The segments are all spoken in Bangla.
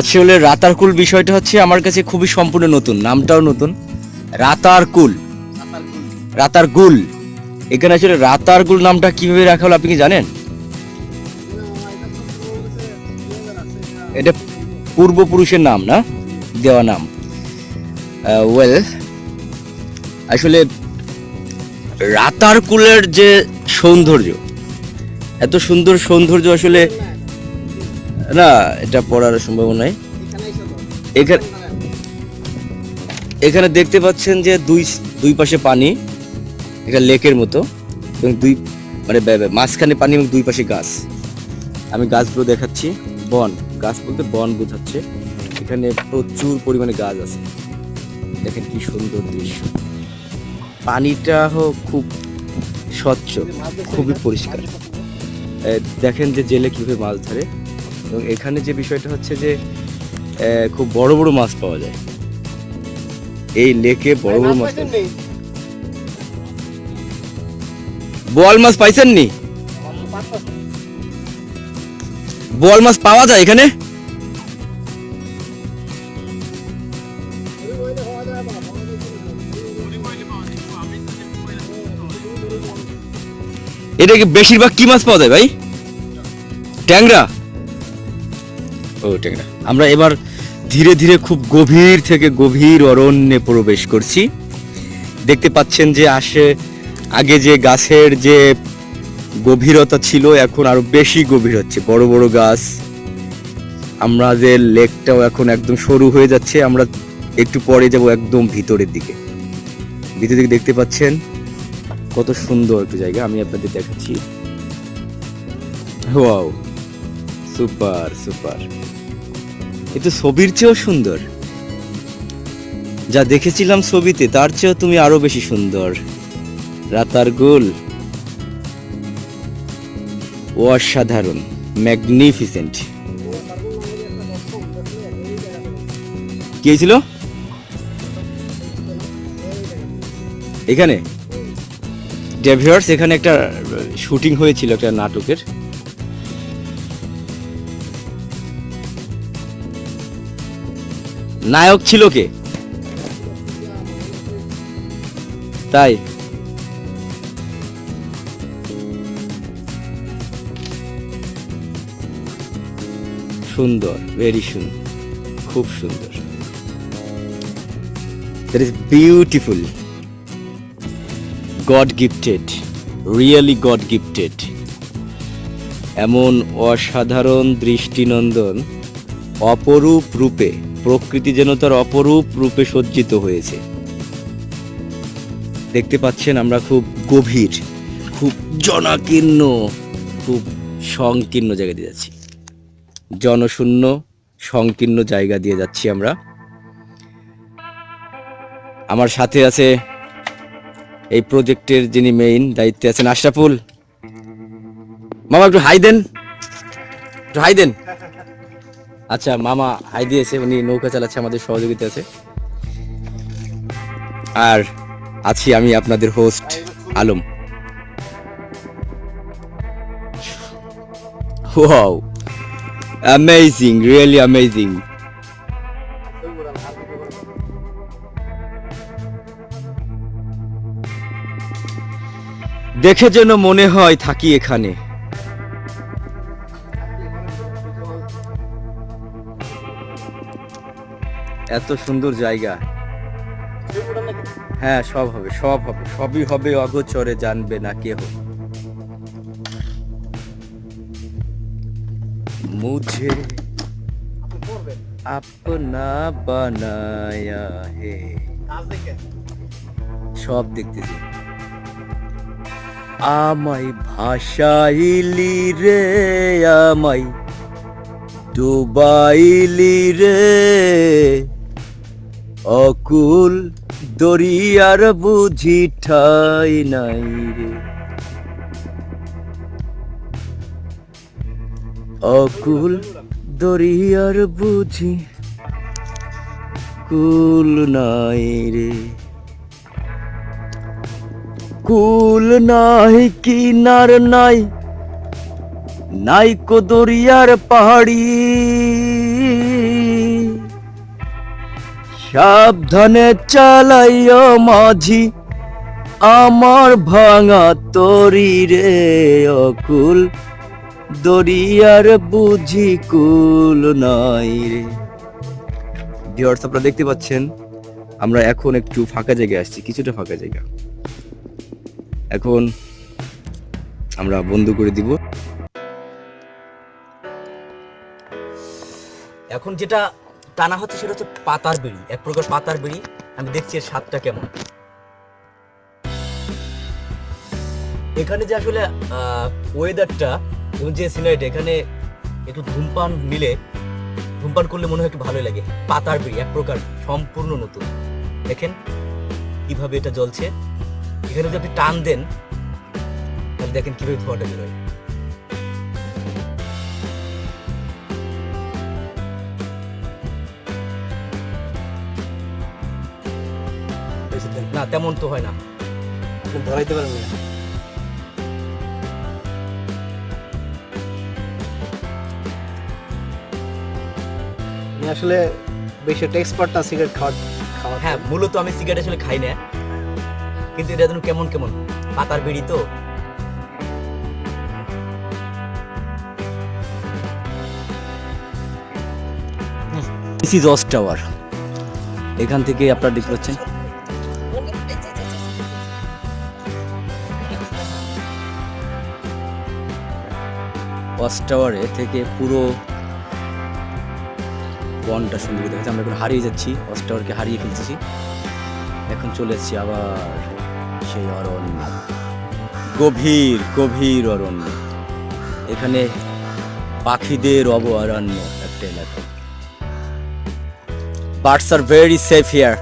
আসলে রাতারকুল বিষয়টা হচ্ছে আমার কাছে খুবই সম্পূর্ণ নতুন, নামটাও নতুন। রাতারকুল, রাতারগুল। এখানে আসলে রাতারগুল নামটা কিভাবে রাখা হলো আপনি কি জানেন? এটা পূর্বপুরুষের নাম না, দেওয়া নাম। ওয়েল, আসলে রাতারকুলের যে সৌন্দর্য, এত সুন্দর সৌন্দর্য আসলে না, এটা পড়ার সম্ভাবনা নাই। এখানে এখানে দেখতে পাচ্ছেন যে দুই দুই পাশে পানি, এটা লেকের মতো, এবং মানে মাঝখানে পানি এবং দুই পাশে গাছ। আমি গাছগুলো দেখাচ্ছি, বন, গাছ বলতে বন বোঝাচ্ছে। এখানে প্রচুর পরিমাণে গাছ আছে, দেখেন কি সুন্দর দৃশ্য। পানিটা খুব স্বচ্ছ, খুবই পরিষ্কার। দেখেন যে জেলে কিভাবে মাছ ধরে, এবং এখানে যে বিষয়টা হচ্ছে যে খুব বড় বড় মাছ পাওয়া যায় এই লেকে, বড় বড় মাছ। বোয়াল মাছ পাইছেন নি? বোয়াল মাছ পাওয়া যায় এখানে? এটা কি বেশিরভাগ কি মাছ পাওয়া যায় ভাই? ট্যাংরা। ও ট্যাংরা। আমরা এবার ধীরে ধীরে খুব গভীর থেকে গভীর অরণ্যে প্রবেশ করছি। দেখতে পাচ্ছেন যে আগে যে গাছের যে গভীরতা ছিল, এখন আরো বেশি গভীর হচ্ছে, বড় বড় গাছ। আমাদের লেকটাও এখন একদম সরু হয়ে যাচ্ছে। আমরা একটু পরে যাব একদম ভিতরের দিকে। ভিতর দিকে দেখতে পাচ্ছেন কত সুন্দর একটা জায়গা, আমি আপনাদের দেখাচ্ছি। Wow, super super. এ তো ছবির চেয়েও সুন্দর, যা দেখেছিলাম ছবিতে তার চেয়েও তুমি আরো বেশি সুন্দর। রাতারগুল অসাধারণ, ম্যাগনিফিসেন্ট। কি হয়েছিল এখানে? ডেভিয়ার্স, এখানে একটা শুটিং হয়েছিল একটা নাটকের। নায়ক ছিল কে? তাই? সুন্দর, ভেরি সুন্দর, খুব সুন্দর। That is beautiful, god gifted, really god gifted. এমন অসাধারণ দৃষ্টিনন্দন অপরূপ রূপে, প্রকৃতি যেন তার অপরূপ রূপে সজ্জিত হয়েছে। দেখতে পাচ্ছেন আমরা খুব গভীর, খুব জনাকীর্ণ, খুব সংকীর্ণ জায়গা দিয়ে যাচ্ছি, জনশূন্য সংকীর্ণ জায়গা দিয়ে যাচ্ছি আমরা। আমার সাথে আছে এই প্রজেক্টের যিনি মেইন দায়িত্বে আছেন, আশরাফুল মামা। একটু হাই দেন, একটু হাই দেন। আচ্ছা, মামা হাই দিয়েছে, উনি নৌকা চালাচ্ছে, আমাদের সহযোগিতা আছে। আর আছি আমি আপনাদের host Alam. Wow, amazing, really amazing. দেখে যেন মনে হয় থাকি এখানে। এত সুন্দর জায়গা। হ্যাঁ, সব হবে, সব হবে, সবই হবে, অগোচরে জানবে না কেহ। মুঝে আপনা বানায়া হে। সব দেখতেছি। আমায় ভাসাইলি রে, আমায় ডুবাইলি রে, অকুল দরিয়ার বুঝি ঠাই নাই রে, অকুল দরিয়ার বুঝি কুল নাই রে, কুল নাই, কিনার নাই, নাইকো দরিয়ার পাহাড়ি, সাবধানে চালাইও মাঝি আমার ভাঙা তরি রে, অকুল দরিয়ার বুঝি কুল নাই রে। ভিউয়ার্স, আপনারা দেখতে পাচ্ছেন আমরা এখন একটু ফাঁকা জায়গায় আসছি, কিছুটা ফাঁকা জায়গা। এখন আমরা বন্ধ করে দিব। এখন যেটা টানা হচ্ছে সেটা হচ্ছে পাতার বিড়ি, এক প্রকার পাতার বিড়ি। আমি দেখছি এর স্বাদটা কেমন। এখানে যে আসলে ওয়েদারটা এবং যে সিনারিটা, এখানে একটু ধূমপান করলে মনে হয় একটু ভালোই লাগে। পাতার বিড়ি এক প্রকার সম্পূর্ণ নতুন। দেখেন কিভাবে এটা জ্বলছে। এখানে যদি আপনি টান দেন তাহলে দেখেন কিভাবে ধোঁয়াটা বেরোয়। না তেমন তো হয় না, ধরাইতে পারবেন না। আসলে বেশি একটা এক্সপার্ট না সিগারেট খাওয়া। হ্যাঁ, মূলত আমি সিগারেট আসলে খাই না, কিন্তু এটা যেন কেমন কেমন পাতার বিড়ি তো। This is watch tower. এখান থেকে আপনারা দেখতে পাচ্ছেন ওয়াচ টাওয়ারে থেকে পুরো বনটা সুন্দর দেখা যাচ্ছে। আমরা এখন হারিয়ে যাচ্ছি, ওয়াচ টাওয়ারকে হারিয়ে ফেলতেছি। এখন চলে এসেছি আবার সেই অরণ্য, গভীর গভীর অরণ্য। এখানে পাখিদের অভয়ারণ্য একটা এলাকা। Birds are very safe here.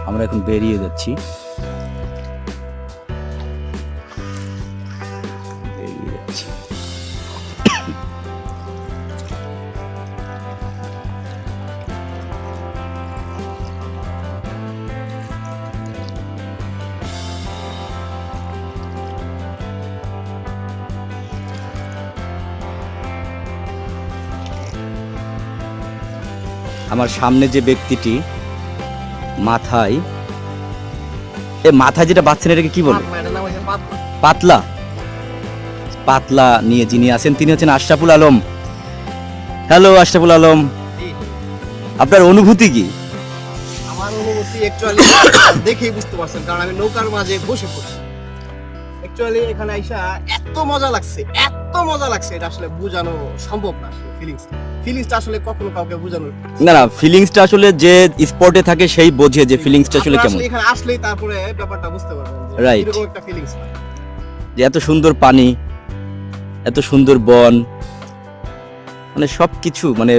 আমরা এখন বেরিয়ে যাচ্ছি। আমার সামনে যে ব্যক্তিটি মাথায় যেটা বাঁধছেন এটাকে কি বলে? পাতলা। পাতলা নিয়ে যিনি আছেন তিনি হচ্ছেন আশরাফুল আলম। হ্যালো আশরাফুল আলম, আপনার অনুভূতি কি? আমার অনুভূতি অ্যাকচুয়ালি দেখেই বুঝতে পারছেন, কারণ আমি নৌকার মাঝে বসে পড়ছি। অ্যাকচুয়ালি এখানে আইসা এত মজা লাগছে এটা আসলে বোঝানো সম্ভব না। ফিলিংসটা আসলে কখনো কাউকে বোঝানো না, ফিলিংসটা আসলে যে স্পটে থাকে সেই বোঝে যে ফিলিংসটা আসলে কেমন। এখানে আসলেই তারপরে ব্যাপারটা বুঝতে পারবেন রাইট, এরকম একটা ফিলিংস। যে এত সুন্দর পানি, এত সুন্দর বন, মানে সবকিছু, মানে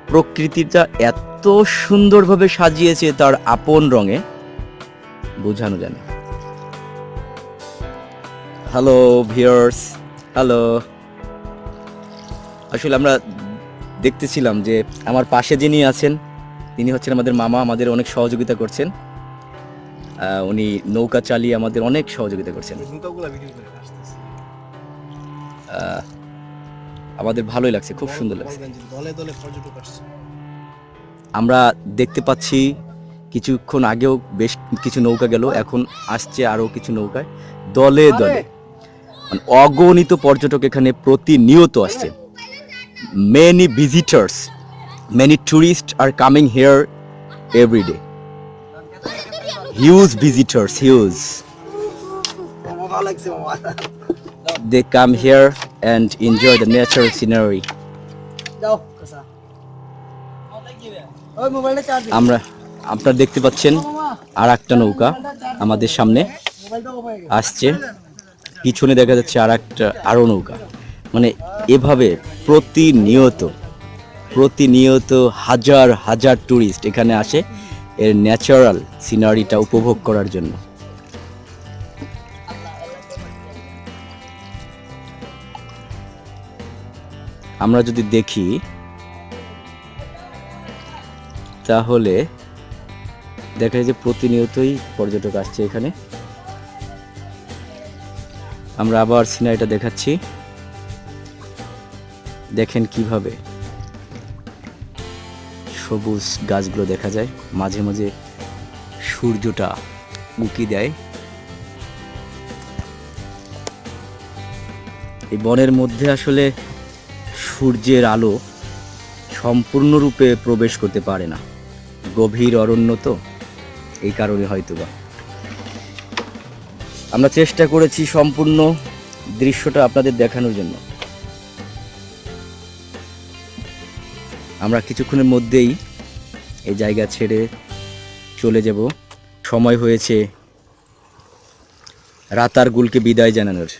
প্রকৃতিটা এত সুন্দরভাবে সাজিয়েছে তার আপন রঙে, বোঝানো যায় না। Hello viewers, hello. আসলে আমরা দেখতেছিলাম যে আমার পাশে যিনি আছেন তিনি হচ্ছেন আমাদের মামা, আমাদের অনেক সহযোগিতা করছেন। উনি নৌকা চালিয়ে আমাদের অনেক সহযোগিতা করছেন। আমাদের ভালোই লাগছে, খুব সুন্দর লাগছে। আমরা দেখতে পাচ্ছি কিছুক্ষণ আগেও বেশ কিছু নৌকা গেল, এখন আসছে আরো কিছু নৌকায় দলে দলে, মানে অগণিত পর্যটক এখানে প্রতিনিয়ত আসছে। Many visitors, many tourists are coming here every day. Huge visitors, huge. They come here and enjoy the natural scenery. আপনারা দেখতে পাচ্ছেন আর একটা নৌকা আমাদের সামনে আসছে, পিছনে দেখা যাচ্ছে আরো নৌকা। মানে এভাবে প্রতিনিয়ত হাজার হাজার টুরিস্ট এখানে আসে এর ন্যাচারাল সিনারিটা উপভোগ করার জন্য। আমরা যদি দেখি তাহলে দেখা যায় যে প্রতিনিয়তই পর্যটক আসছে এখানে। আমরা আবার সিনারিটা দেখাচ্ছি, দেখেন কিভাবে সবুজ গাছগুলো দেখা যায়, মাঝে মাঝে সূর্যটা উঁকি দেয়। এই বনের মধ্যে আসলে সূর্যের আলো সম্পূর্ণরূপে প্রবেশ করতে পারে না, গভীর অরণ্য তো, এই কারণে হয়তোবা। আমরা চেষ্টা করেছি সম্পূর্ণ দৃশ্যটা আপনাদের দেখানোর জন্য। আমরা কিছুক্ষণের মধ্যেই এই জায়গা ছেড়ে চলে যাব। সময় হয়েছে রাতারগুলকে বিদায় জানানোর।